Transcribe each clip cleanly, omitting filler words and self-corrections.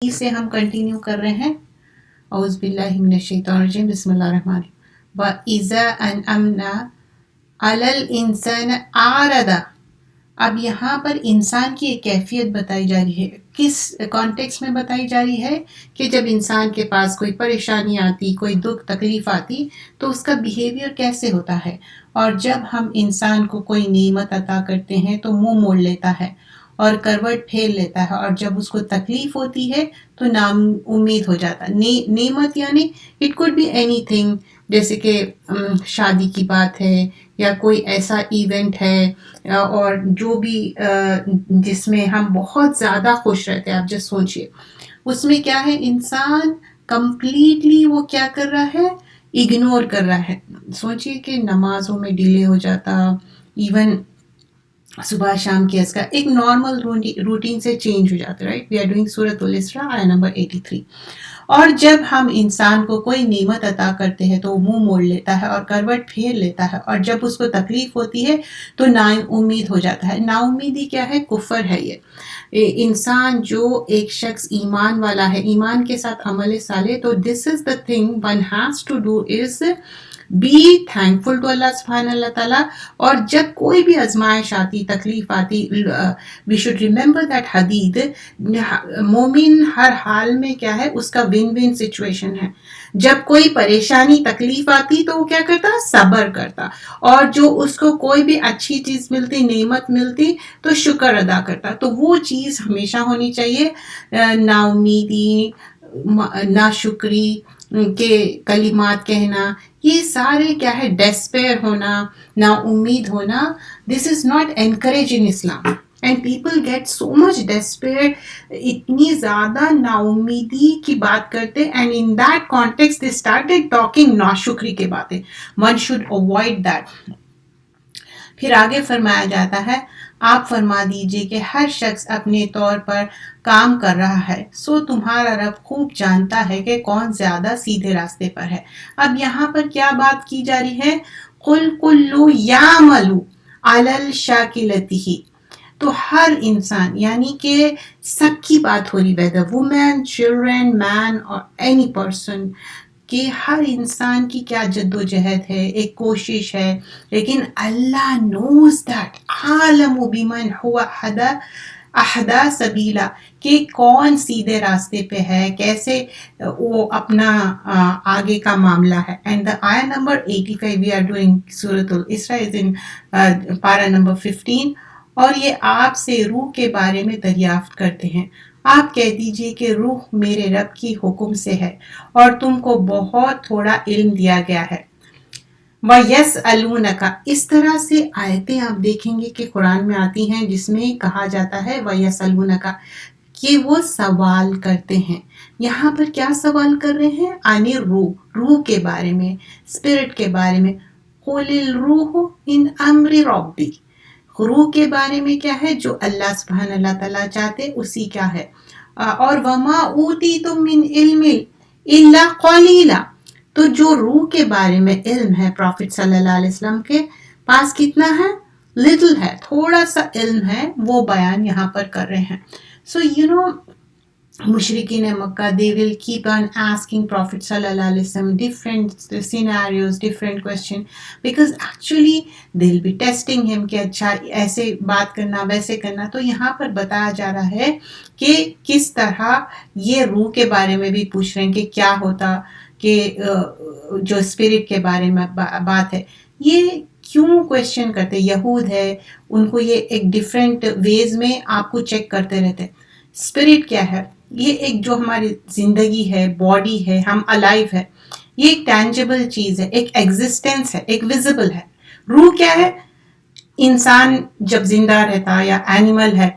وہی سے ہم کنٹینیو کر رہے ہیں. اعوذ باللہ من الشیطان الرجیم. بسم اللہ الرحمن الرحیم. وَإِذَا أَنْعَمْنَا عَلَى الْإِنسَانِ أَعْرَضَ. اب یہاں پر انسان کی ایک کیفیت بتائی جا رہی ہے. کس کانٹیکس میں بتائی جا رہی ہے؟ کہ جب انسان کے پاس کوئی پریشانی آتی، کوئی دکھ تکلیف آتی تو اس کا بیہیویئر کیسے ہوتا ہے. اور جب ہم انسان کو کوئی نعمت عطا کرتے ہیں تو منہ موڑ لیتا ہے اور کروٹ پھیر لیتا ہے، اور جب اس کو تکلیف ہوتی ہے تو نا امید ہو جاتا ہے. نعمت یعنی it could be anything, جیسے کہ شادی کی بات ہے یا کوئی ایسا ایونٹ ہے اور جو بھی جس میں ہم بہت زیادہ خوش رہتے ہیں. آپ جس سوچئے اس میں کیا ہے، انسان کمپلیٹلی وہ کیا کر رہا ہے، اگنور کر رہا ہے. سوچئے کہ نمازوں میں ڈیلے ہو جاتا، ایون صبح شام کی اذکار ایک نارمل روٹین سے چینج ہو جاتا ہے. رائٹ، وی آر ڈوئنگ سورۃ الاسراء آیہ نمبر 83. اور جب ہم انسان کو کوئی نعمت عطا کرتے ہیں تو وہ منہ موڑ لیتا ہے اور کروٹ پھیر لیتا ہے، اور جب اس کو تکلیف ہوتی ہے تو نا امید ہو جاتا ہے. نا امیدی کیا ہے؟ کفر ہے. یہ انسان جو ایک شخص ایمان والا ہے، ایمان کے ساتھ عمل صالح، تو this is the thing one has to do is be thankful to Allah سبحانہ اللہ تعالیٰ. اور جب کوئی بھی آزمائش آتی، تکلیف آتی، وی شوڈ ریممبر دیٹ حدیث، مومن ہر حال میں کیا ہے، اس کا ون ون سچویشن ہے. جب کوئی پریشانی تکلیف آتی تو وہ کیا کرتا؟ صبر کرتا. اور جو اس کو کوئی بھی اچھی چیز ملتی، نعمت ملتی، تو شکر ادا کرتا. تو وہ چیز ہمیشہ ہونی چاہیے. نا امیدی، نا شکری کے کلمات کہنا، یہ سارے کیا ہے، ڈیسپیئر ہونا، نا امید ہونا. This is not encourage in Islam. And people get so much despair, اتنی زیادہ نا امیدی کی بات کرتے، and in that context they started talking ناشکری کے باتیں. One should avoid that. پھر آگے فرمایا جاتا ہے، آپ فرما دیجئے کہ ہر شخص اپنے طور پر کام کر رہا ہے، سو تمہارا رب خوب جانتا ہے کہ کون زیادہ سیدھے راستے پر ہے. اب یہاں پر کیا بات کی جا رہی ہے؟ قُلْ كُلُّ يَعْمَلُ عَلَى الشَّاكِلَتِهِ. تو ہر انسان، یعنی کہ سب کی بات ہو رہی، whether women, children, man or any person، کہ ہر انسان کی کیا جد و جہد ہے، ایک کوشش ہے. لیکن اللہ knows that، عالم بمن هو اہدی سبیلا، کہ کون سیدھے راستے پہ ہے، کیسے وہ اپنا آگے کا معاملہ ہے. And the ayah number 85 we are doing سورۃ الاسراء is in پارہ نمبر 15. اور یہ آپ سے روح کے بارے میں دریافت کرتے ہیں. آپ کہہ دیجئے کہ روح میرے رب کی حکم سے ہے اور تم کو بہت تھوڑا علم دیا گیا ہے. وَيَسْأَلُونَكَ، اس طرح سے آیتیں آپ دیکھیں گے کہ قرآن میں آتی ہیں جس میں کہا جاتا ہے وَيَسْأَلُونَكَ، کہ وہ سوال کرتے ہیں. یہاں پر کیا سوال کر رہے ہیں؟ عن روح کے بارے میں، اسپرٹ کے بارے میں. قُلِ الروح من امر ربی، روح کے بارے میں کیا ہے؟ جو اللہ سبحانہ اللہ تعالیٰ چاہتے اسی کیا ہے. اور وما اوتیتم من علم الا قلیلا، تو جو روح کے بارے میں علم ہے پروفٹ صلی اللہ علیہ وسلم کے پاس کتنا ہے؟ لٹل ہے، تھوڑا سا علم ہے، وہ بیان یہاں پر کر رہے ہیں. سو مشرکین مکہ they will keep on asking Prophet صلی اللہ علیہ وسلم different scenarios, different question, because actually they'll be testing him کہ اچھا ایسے بات کرنا، ویسے کرنا. تو یہاں پر بتایا جا رہا ہے کہ کس طرح یہ روح کے بارے میں بھی پوچھ رہے ہیں کہ کیا ہوتا، کہ جو اسپرٹ کے بارے میں بات ہے. یہ کیوں کویشچن کرتے؟ یہود ہے، ان کو یہ ایک ڈفرینٹ ویز میں آپ کو چیک کرتے رہتے. اسپرٹ کیا ہے؟ یہ ایک جو ہماری زندگی ہے، باڈی ہے، ہم الائیو ہے، یہ ایک ٹینجیبل چیز ہے، ایک ایگزسٹنس ہے، ایک ویزیبل ہے. روح کیا ہے؟ انسان جب زندہ رہتا یا اینیمل ہے،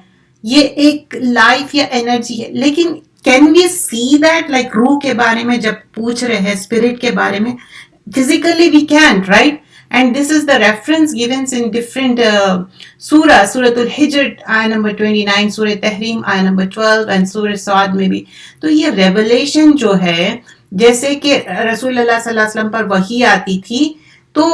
یہ ایک لائف یا انرجی ہے. لیکن can we see that? Like روح کے بارے میں جب پوچھ رہے ہیں، اسپرٹ کے بارے میں، physically we can't, right? And this is the reference given in different Surah Al-Hijr ayah number 29, Surah Tahrim ayah number 12 and Surah Sa'ad میں بھی. تو یہ ریولیشن جو ہے، جیسے کہ رسول اللہ صلی اللہ علیہ وسلم پر وحی آتی تھی تو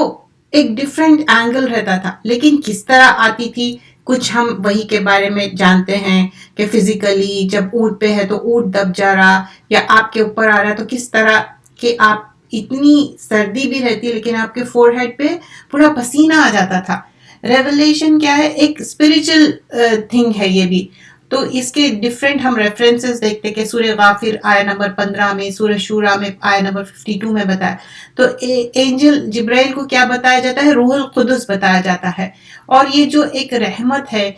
ایک ڈفرینٹ اینگل رہتا تھا، لیکن کس طرح آتی تھی، کچھ ہم وہی کے بارے میں جانتے ہیں کہ فزیکلی جب اونٹ پہ ہے تو اونٹ دب جا رہا یا آپ کے اوپر آ رہا تو کس طرح کہ آپ اتنی سردی بھی رہتی لیکن آپ کے فور ہیڈ پہ پورا پسینہ آ جاتا تھا. ریولیشن کیا ہے؟ ایک اسپرچل تھنگ ہے یہ بھی. تو اس کے ڈفرینٹ ہم ریفرنسز دیکھتے کہ سورہ غافر آیہ نمبر 15 میں، سورہ شورا میں آیہ نمبر 52 میں بتایا. تو اینجل جبرائیل کو کیا بتایا جاتا ہے؟ روح القدس بتایا جاتا ہے. اور یہ جو ایک رحمت ہے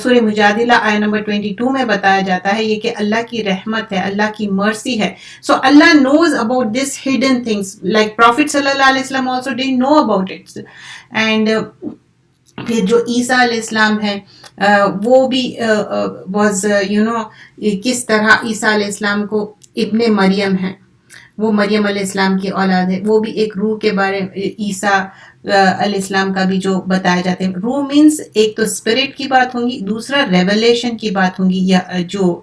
سورہ مجادلہ آیہ نمبر 22 میں بتایا جاتا ہے یہ کہ اللہ کی رحمت ہے، اللہ کی مرسی ہے. So Allah knows about this hidden things like prophet صلی اللہ علیہ وسلم also didn't know about it. And پھر جو عیسیٰ علیہ السلام ہے وہ بھی واز کس طرح عیسیٰ علیہ السلام کو ابن مریم ہے، وہ مریم علیہ السلام کی اولاد ہے، وہ بھی ایک روح کے بارے میں عیسیٰ علیہ السلام کا بھی جو بتایا جاتے ہیں. روح مینس ایک تو اسپرٹ کی بات ہوں گی، دوسرا ریولیشن کی بات ہوں گی یا جو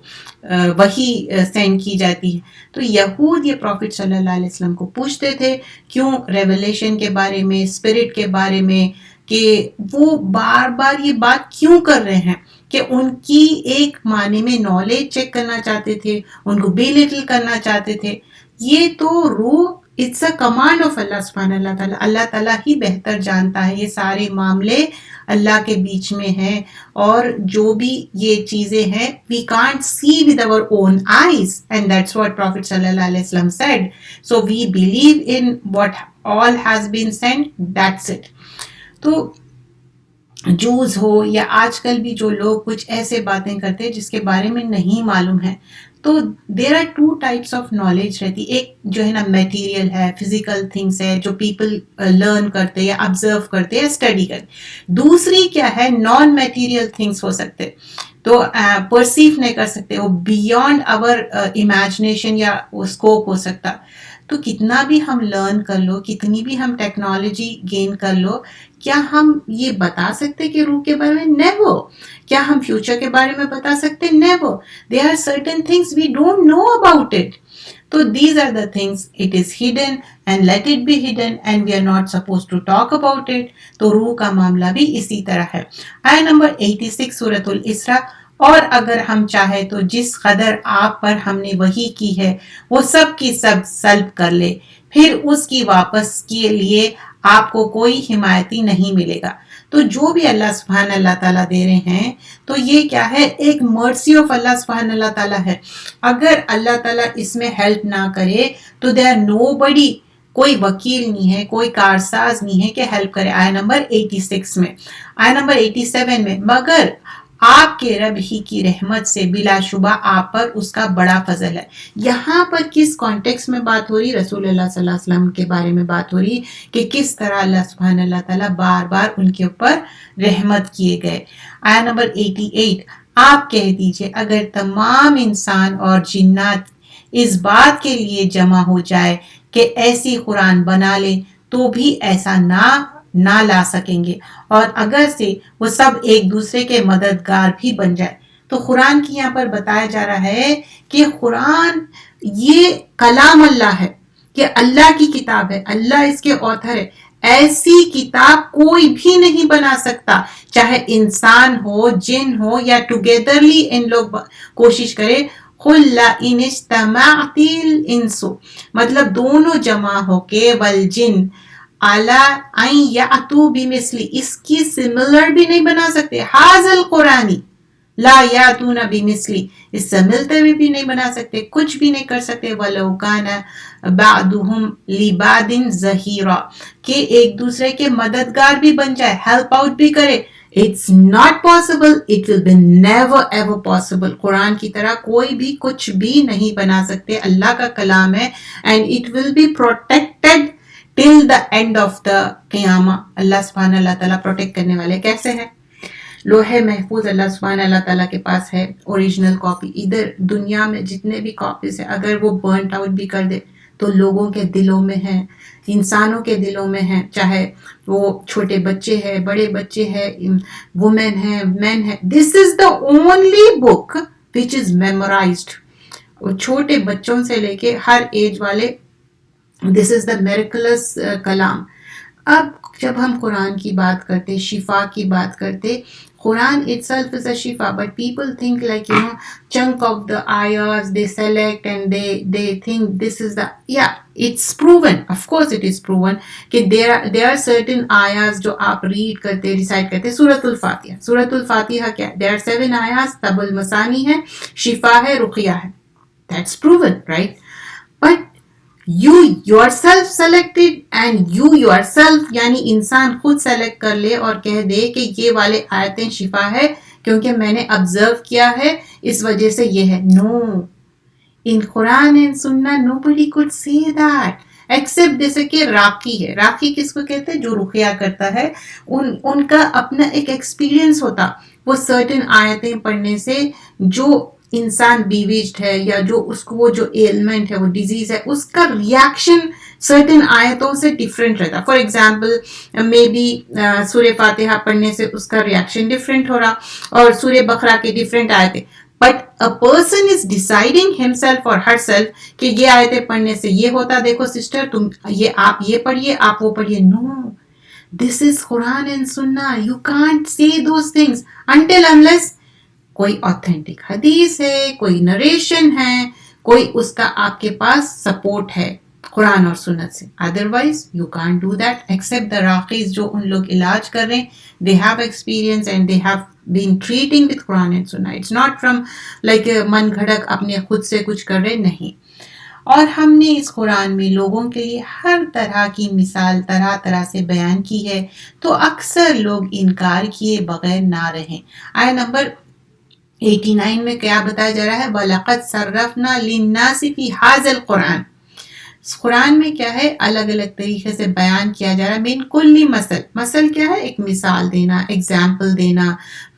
وہی سینڈ کی جاتی ہے. تو یہود یہ پروفٹ صلی اللہ علیہ وسلم کو پوچھتے تھے کیوں ریولیشن کے بارے میں، اسپرٹ کے بارے میں، کہ وہ بار بار یہ بات کیوں کر رہے ہیں کہ ان کی ایک معنی میں نالج چیک کرنا چاہتے تھے، ان کو بیلٹل کرنا چاہتے تھے. یہ تو روح اٹس اے کمانڈ آف اللہ سبحانہ اللہ تعالیٰ. اللہ تعالیٰ ہی بہتر جانتا ہے، یہ سارے معاملے اللہ کے بیچ میں ہیں. اور جو بھی یہ چیزیں ہیں we can't see with our own eyes and that's what Prophet صلی اللہ علیہ وسلم said. So we believe in what all has been sent, that's it. تو جوز ہو یا آج کل بھی جو لوگ کچھ ایسے باتیں کرتے ہیں جس کے بارے میں نہیں معلوم ہے، تو there are two types of knowledge رہتی. ایک جو ہے نا میٹیریل ہے، فزیکل تھنگس ہے جو پیپل لرن کرتے یا آبزرو کرتے یا اسٹڈی کرتے. دوسری کیا ہے؟ نان میٹیریل تھنگس ہو سکتے تو پرسیو نہیں کر سکتے، وہ بیونڈ آور امیجنیشن یا اسکوپ ہو سکتا. تو کتنا بھی ہم لرن کر لو، کتنی بھی ہم ٹیکنالوجی گین کر لو، کیا ہم یہ بتا سکتے کہ روح کے بارے میں؟ نیور. کیا ہم فیوچر کے بارے میں بتا سکتے؟ Never. There are certain things we don't know about it. So these are the things, it is hidden and let it be hidden and we are not supposed to talk about it. تو روح کا معاملہ بھی اسی طرح ہے. آیہ number 86 سورۃ الاسراء. اور اگر ہم چاہے تو جس قدر آپ پر ہم نے وحی کی ہے وہ سب کی سب سلب کر لے، پھر اس کی واپس کے لیے آپ کو کوئی حمایتی نہیں ملے گا. تو جو بھی اللہ سبحانہ اللہ تعالیٰ دے رہے ہیں تو یہ کیا ہے؟ ایک مرسی آف اللہ سبحانہ اللہ تعالیٰ ہے. اگر اللہ تعالیٰ اس میں ہیلپ نہ کرے تو دیر نو بڈی، کوئی وکیل نہیں ہے، کوئی کارساز نہیں ہے کہ ہیلپ کرے. آیہ نمبر 86 میں. آیہ نمبر 87 میں، مگر آپ کے رب ہی کی رحمت سے بلا شبہ آپ پر اس کا بڑا فضل ہے. یہاں پر کس کانٹیکس میں بات ہو رہی؟ رسول اللہ صلی اللہ علیہ وسلم کے بارے میں بات ہو رہی کہ کس طرح اللہ سبحانہ اللہ تعالیٰ بار بار ان کے اوپر رحمت کیے گئے. آیہ نمبر 88، آپ کہہ دیجئے اگر تمام انسان اور جنات اس بات کے لیے جمع ہو جائے کہ ایسی قرآن بنا لے تو بھی ایسا نہ لا سکیں گے، اور اگر سے وہ سب ایک دوسرے کے مددگار بھی بن جائے. تو قرآن کی یہاں پر بتایا جا رہا ہے کہ قرآن یہ کلام اللہ ہے، کہ اللہ کی کتاب ہے، اللہ اس کے آتھر ہے. ایسی کتاب کوئی بھی نہیں بنا سکتا، چاہے انسان ہو، جن ہو، یا ٹوگیدرلی ان لوگ کوشش کرے. قُلْ لَئِنِ اجْتَمَعَتِ الْإِنسُ، مطلب دونوں جمع ہو کے، والجن عَلَىٰ أَن يَأْتُوا بِمِثْلِ، اس کی سملر بھی نہیں بنا سکتے. هَٰذَا الْقُرْآنِ لَا يَأْتُونَ بِمِثْلِ، اس سے ملتے ہوئے بھی نہیں بنا سکتے، کچھ بھی نہیں کر سکتے. وَلَوْ كَانَ بَعْضُهُمْ لِبَعْضٍ ظَهِيرًا، کہ ایک دوسرے کے مددگار بھی بن جائے، ہیلپ آؤٹ بھی کرے. It's not possible, it will be never ever possible. قرآن کی طرح کوئی بھی کچھ بھی نہیں بنا سکتے، اللہ کا کلام ہے. And it will be protected till the end of the قیامہ. اللہ سبحانہ اللہ تعالیٰ پروٹیکٹ کرنے والے کیسے ہیں؟ لوح محفوظ اللہ سبحانہ اللہ تعالیٰ کے پاس ہے، اوریجنل کاپی. ادھر دنیا میں جتنے بھی کاپیز ہیں اگر وہ برنٹ آؤٹ بھی کر دے تو لوگوں کے دلوں میں ہیں، انسانوں کے دلوں میں ہیں، چاہے وہ چھوٹے بچے ہیں، بڑے بچے ہیں، وومن ہیں، مین ہیں. دس از دا اونلی بک وچ از میمورائزڈ. چھوٹے بچوں سے لے کے ہر ایج والے، دس از دا میریکلس کلام. اب جب ہم قرآن کی بات کرتے، شفا کی بات کرتے، Quran itself is a shifa, but people think like, chunk of the ayahs they select and they think this is the, yeah, it's proven, of course it is proven کہ there are certain ayahs جو آپ red کرتے recite کرتے. سورۃ الفاتحہ کیا ہے؟ there are 7 ayahs, طب المثانی ہے, شفا ہے, رقیہ ہے. that's proven, right? but you yourself selected and you yourself یعنی انسان خود سلیکٹ کر لے اور کہہ دے کہ یہ والے آیتیں شفا ہے کیونکہ میں نے آبزرو کیا ہے اس وجہ سے یہ ہے. نو, in Quran and Sunnah nobody could say that except جیسے کہ راقی ہے. راقی کس کو کہتے ہیں؟ جو رقیہ کرتا ہے. ان کا اپنا ایک ایکسپیرینس ہوتا, وہ سرٹن آیتیں پڑھنے سے جو انسان بیویجڈ ہے یا جو اس کو وہ جو ایلمنٹ ہے وہ ڈیزیز ہے اس کا ریاکشن سرٹن آیتوں سے ڈفرینٹ رہتا. فار ایگزامپل مے بی سورہ فاتحہ پڑھنے سے اس کا ریاکشن ڈفرینٹ ہو رہا اور سورہ بقرہ کے ڈفرینٹ آیتیں. But a person is deciding himself اور ہر سیلف کہ یہ آیتیں پڑھنے سے یہ ہوتا, دیکھو سسٹر تم آپ یہ پڑھیے, آپ وہ پڑھیے. نو, دس از قرآن اینڈ سنہ. You can't see those things until unless کوئی آتھینٹک حدیث ہے, کوئی نریشن ہے, کوئی اس کا آپ کے پاس سپورٹ ہے قرآن اور سنت سے. Otherwise you can't do that except the راقیز جو ان لوگ علاج کر رہے ہیں. they have experience and they have been treating with Quran and Sunnah. it's not from like من گھڑک اپنے خود سے کچھ کر رہے, نہیں. اور ہم نے اس قرآن میں لوگوں کے لیے ہر طرح کی مثال طرح طرح سے بیان کی ہے, تو اکثر لوگ انکار کیے بغیر نہ رہیں. آیت نمبر 89 میں کیا بتایا جا رہا ہے؟ وَلَقَدْ صَرَّفْنَا لِلنَّاسِ فِي هَذَا الْقُرْآنِ. اس قرآن میں کیا ہے؟ الگ الگ طریقے سے بیان کیا جا رہا ہے. من کل مثل کیا ہے؟ ایک مثال دینا, ایگزامپل دینا.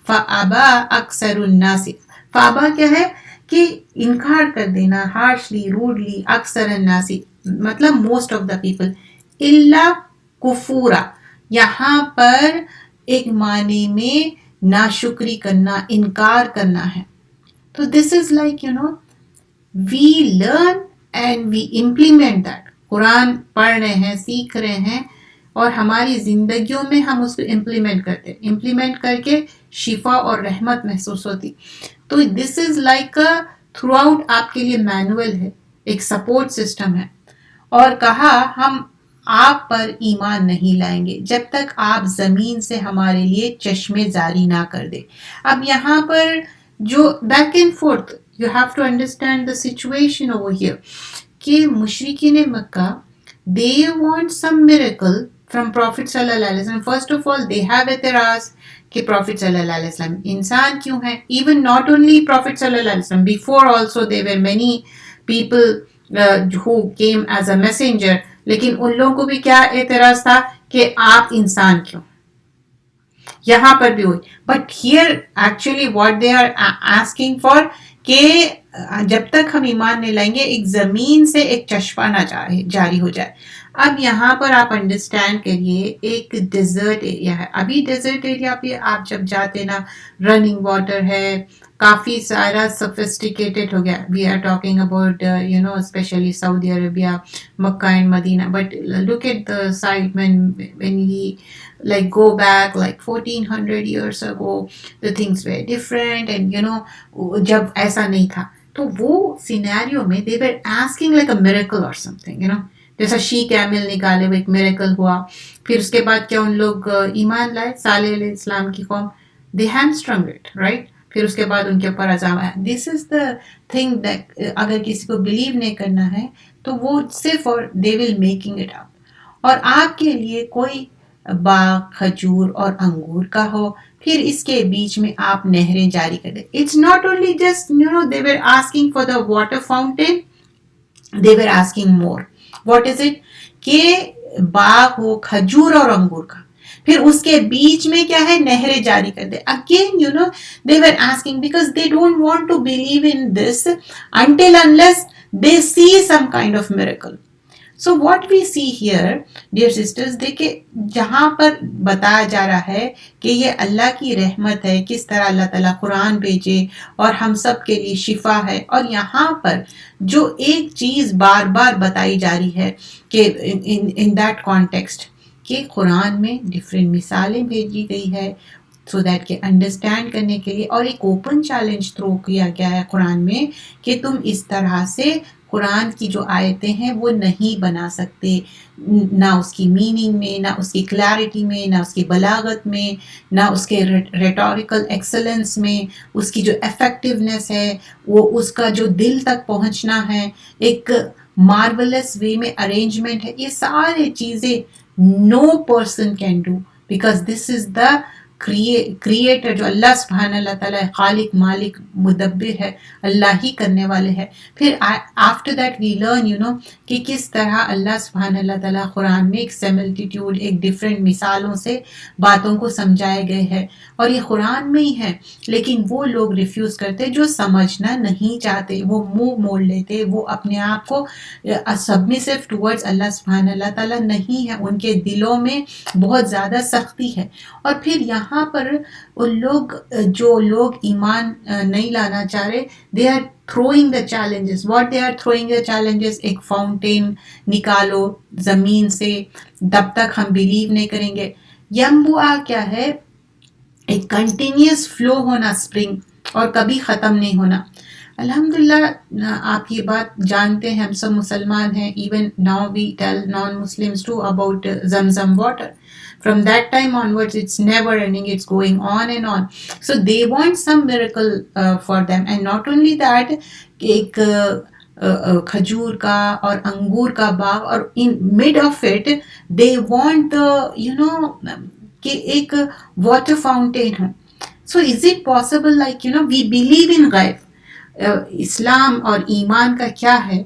فَأَبَا أَكْثَرُ النَّاسِ, فَأَبَا کیا ہے کہ انکار کر دینا, ہارشلی, روڈلی. اکثر الناس مطلب موسٹ آف دا پیپل. الا کفورا, یہاں پر ایک معنی میں ناشکری کرنا, انکار کرنا ہے. تو this is like we learn and we implement that. قرآن پڑھ رہے ہیں, سیکھ رہے ہیں, اور ہماری زندگیوں میں ہم اس کو امپلیمنٹ کرتے, امپلیمنٹ کر کے شفا اور رحمت محسوس ہوتی. تو this is like through out آپ کے لیے مینول ہے, ایک سپورٹ سسٹم ہے. اور کہا ہم آپ پر ایمان نہیں لائیں گے جب تک آپ زمین سے ہمارے لیے چشمے جاری نہ کر دے. اب یہاں پر جو back and forth, you have to understand the situation over here, کہ مشرکین مکہ they want some miracle from prophet صلی اللہ علیہ وسلم. First of all they have اعتراض کہ پروفٹ صلی اللہ علیہ وسلم انسان کیوں ہے. ایون ناٹ اونلی پروفٹ صلی اللہ علیہ وسلم, before also they were many people who came as a messenger. لیکن ان لوگوں کو بھی کیا اعتراض تھا کہ آپ انسان کیوں. یہاں پر بھی ہوئی. But here actually what they are asking for کہ جب تک ہم ایمان نہیں لائیں گے ایک زمین سے ایک چشمہ نہ جاری ہو جائے. اب یہاں پر آپ انڈرسٹینڈ کریے, ایک ڈیزرٹ ایریا ہے. ابھی ڈیزرٹ ایریا پہ آپ جب جاتے نا, رننگ واٹر ہے, کافی سارا سفسٹیکیٹڈ ہو گیا. We are talking about especially Saudi Arabia, Mecca and Medina. But look at the side when we like go back like 1400 years ago, the things were different and جب ایسا نہیں تھا تو وہ سینیریو میں they were asking like a miracle or something, جیسا شی camel نکالے وہ ایک میریکل ہوا. پھر اس کے بعد کیا ان لوگ ایمان لائے, صالح علیہ السلام کی قوم, they hamstrung it, right. پھر اس کے بعد ان کے اوپر عذاب آیا. دس از دا تھنگ دیٹ اگر کسی کو بلیو نہیں کرنا ہے تو وہ صرف اور دے ول میکنگ اٹ اپ. اور آپ کے لیے کوئی باغ کھجور اور انگور کا ہو, پھر اس کے بیچ میں آپ نہریں جاری کر دیں. It's not only just they were asking for the water fountain, they were asking more. What is it? کہ باغ ہو کھجور اور انگور کا, پھر اس کے بیچ میں کیا ہے, نہریں جاری کر دے. Again, they were asking because they don't want to believe in this until unless they see some kind of miracle. So what we see here, dear sisters, دیکھیں جہاں پر بتایا جا رہا ہے کہ یہ اللہ کی رحمت ہے, کس طرح اللہ تعالیٰ قرآن بھیجے اور ہم سب کے لیے شفا ہے. اور یہاں پر جو ایک چیز بار بار بتائی جا رہی ہے کہ in that context کہ قرآن میں ڈفرینٹ مثالیں بھیجی گئی ہے, سو دیٹ کہ انڈرسٹینڈ کرنے کے لیے. اور ایک اوپن چیلنج تھرو کیا گیا ہے قرآن میں کہ تم اس طرح سے قرآن کی جو آیتیں ہیں وہ نہیں بنا سکتے، نہ اس کی میننگ میں، نہ اس کی کلیئرٹی میں، نہ اس کی بلاغت میں، نہ اس کے ریٹوریکل ایکسلنس میں، اس کی جو افیکٹونیس ہے، وہ اس کا جو دل تک پہنچنا ہے، ایک مارولس وے میں ارینجمنٹ ہے. یہ سارے چیزیں no person can do because this is the creator. جو اللہ سبحانہ اللہ تعالیٰ خالق مالک مدبر ہے، اللہ ہی کرنے والے ہے. پھر آفٹر دیٹ وی لرن کہ کس طرح اللہ سبحانہ اللہ تعالیٰ قرآن میں ایک سیملٹیٹیوڈ، ایک ڈفرینٹ مثالوں سے باتوں کو سمجھائے گئے ہے، اور یہ قرآن میں ہی ہے. لیکن وہ لوگ ریفیوز کرتے جو سمجھنا نہیں چاہتے، وہ منہ موڑ لیتے، وہ اپنے آپ کو سبمسو ٹورڈز اللہ سبحانہ اللہ تعالیٰ نہیں ہے، ان کے دلوں میں بہت زیادہ سختی ہے. اور پھر یہاں پر ان لوگ جو لوگ ایمان نہیں لانا چاہ رہے، they are throwing the challenges. What they are throwing the challenges؟ ایک فاؤنٹین نکالو زمین سے، تب تک ہم بلیو نہیں کریں گے. ینبوعا کیا ہے؟ ایک کنٹینیوس فلو ہونا اسپرنگ، اور کبھی ختم نہیں ہونا. الحمدللہ آپ یہ بات جانتے ہیں، ہم سب مسلمان ہیں. Even now we tell non Muslims to about Zamzam water. From that time onwards, it's never ending. It's going on and on. So they want some miracle for them. And not only that, ایک کھجور کا اور انگور کا باغ، اور in mid of it, they want کہ ایک water fountain who. So is it possible like we believe in غیب. اسلام اور ایمان کا کیا ہے؟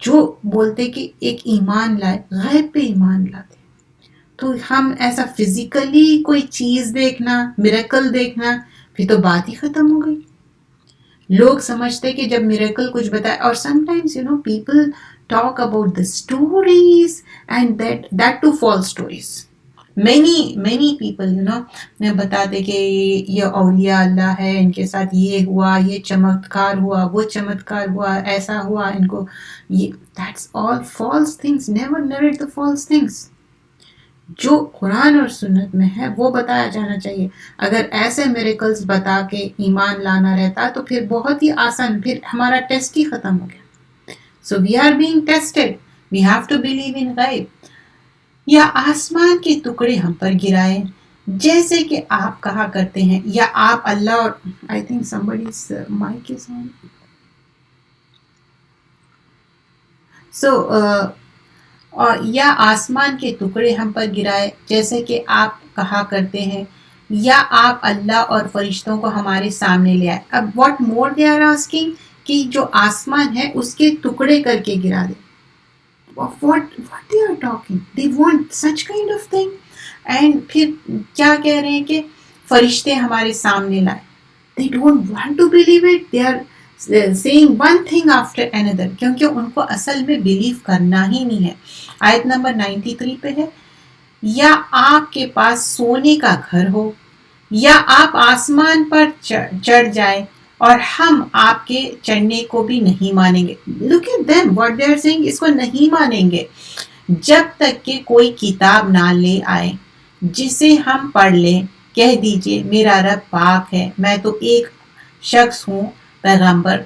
جو بولتے کہ ایک ایمان لائے، غیب پہ ایمان لاتے. تو ہم ایسا فزیکلی کوئی چیز دیکھنا، میریکل دیکھنا، پھر تو بات ہی ختم ہو گئی. لوگ سمجھتے کہ جب میریکل کچھ بتائے، اور sometimes people talk about the stories and that too false stories. Many people بتاتے کہ یہ اولیاء اللہ ہے، ان کے ساتھ یہ ہوا، یہ چمتکار ہوا، وہ چمتکار ہوا، ایسا ہوا ان کو. That's all false things. Never narrate the false things. جو قرآن اور سنت میں ہے وہ بتایا جانا چاہیے. اگر ایسے میریکلز بتا کے ایمان لانا رہتا تو پھر بہت ہی آسان، پھر ہمارا ٹیسٹ ہی ختم ہو گیا. So we are being tested, we have to believe in غیب. یا آسمان کے ٹکڑے ہم پر گرائے، جیسے کہ آپ کہا کرتے ہیں، یا آپ اللہ اور I think somebody's mic is on. So اور یا آسمان کے ٹکڑے ہم پر گرائے جیسے کہ آپ کہا کرتے ہیں، یا آپ اللہ اور فرشتوں کو ہمارے سامنے لے آئے. اب what more they are asking کہ جو آسمان ہے اس کے ٹکڑے کر کے گرا دے. what they are talking, they want such kind of thing. and پھر کیا کہہ رہے ہیں کہ فرشتے ہمارے سامنے لائے. they don't want to believe it. they are saying one thing after another کیونکہ ان کو اصل میں بلیو کرنا ہی نہیں ہے. آیت نمبر 93 پہ ہے، یا آپ کے پاس سونے کا گھر ہو، یا آپ آسمان پر چڑھ جائیں اور ہم آپ کے چڑھنے کو بھی نہیں مانیں گے. look at them what they are saying. اس کو نہیں مانیں گے جب تک کہ کوئی کتاب نہ لے آئے جسے ہم پڑھ لیں. کہہ دیجئے میرا رب پاک ہے، میں تو ایک شخص ہوں پیغمبر.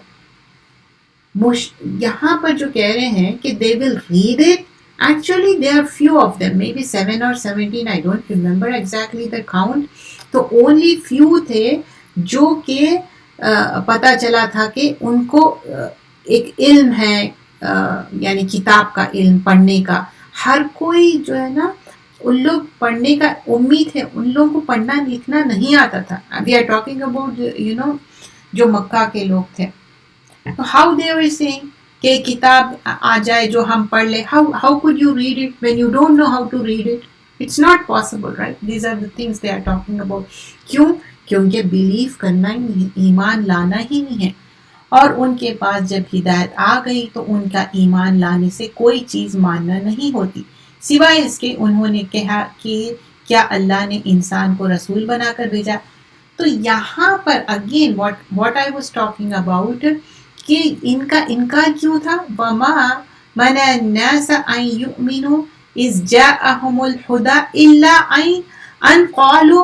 یہاں پر جو کہہ رہے ہیں کہ they will read it. Actually there are few of them, maybe 7 or 17, I don't remember exactly the count. تو only few تھے جو کہ پتہ چلا تھا کہ ان کو ایک علم ہے، یعنی کتاب کا علم پڑھنے کا. ہر کوئی جو ہے نا، ان لوگ پڑھنے کا امید ہے، ان لوگوں کو پڑھنا لکھنا نہیں آتا تھا. We are talking about جو مکہ کے لوگ تھے. تو how they were saying کہ کتاب آ جائے جو ہم پڑھ لیں. how could you read it when you don't know how to read it? It's not possible, right? These are the things they are talking about. کیوں؟ کیونکہ بلیف کرنا ہی نہیں ہے، ایمان لانا ہی نہیں ہے. اور ان کے پاس جب ہدایت آ گئی تو ان کا ایمان لانے سے کوئی چیز ماننا نہیں ہوتی سوائے اس کے انہوں نے کہا کہ کیا اللہ نے انسان کو رسول بنا کر بھیجا. تو یہاں پر again what I was talking about کہ ان کا انکار کیوں تھا. وَمَا مَنَعَ النَّاسَ أَن يُؤْمِنُوا إِذْ جَاءَهُمُ الْهُدَىٰ إِلَّا أَن قَالُوا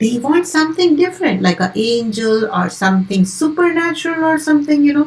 They want something different like an angel or something supernatural or something, you know.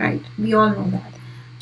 right? We all know that.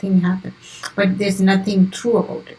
thing happened, but there's nothing true about it.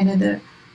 another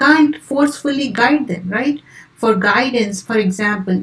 can't forcefully guide them, right? For guidance, for example,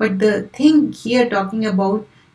But the thing here talking about,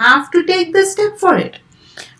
have to take the step for it.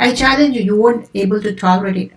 I challenge you, you won't able to tolerate it.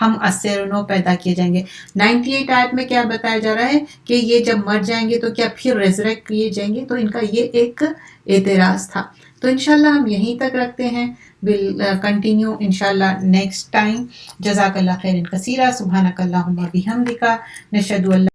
ہم از سے نو پیدا کیے جائیں گے. 98 آیت میں کیا بتایا جا رہا ہے کہ یہ جب مر جائیں گے تو کیا پھر ریزریکٹ کیے جائیں گے. تو ان کا یہ ایک اعتراض تھا. تو انشاءاللہ ہم یہیں تک رکھتے ہیں. ول کنٹینیو انشاءاللہ نیکسٹ ٹائم. جزاک اللہ خیر کثیرہ. سبحانک اللہم و بحمدک نشہد ان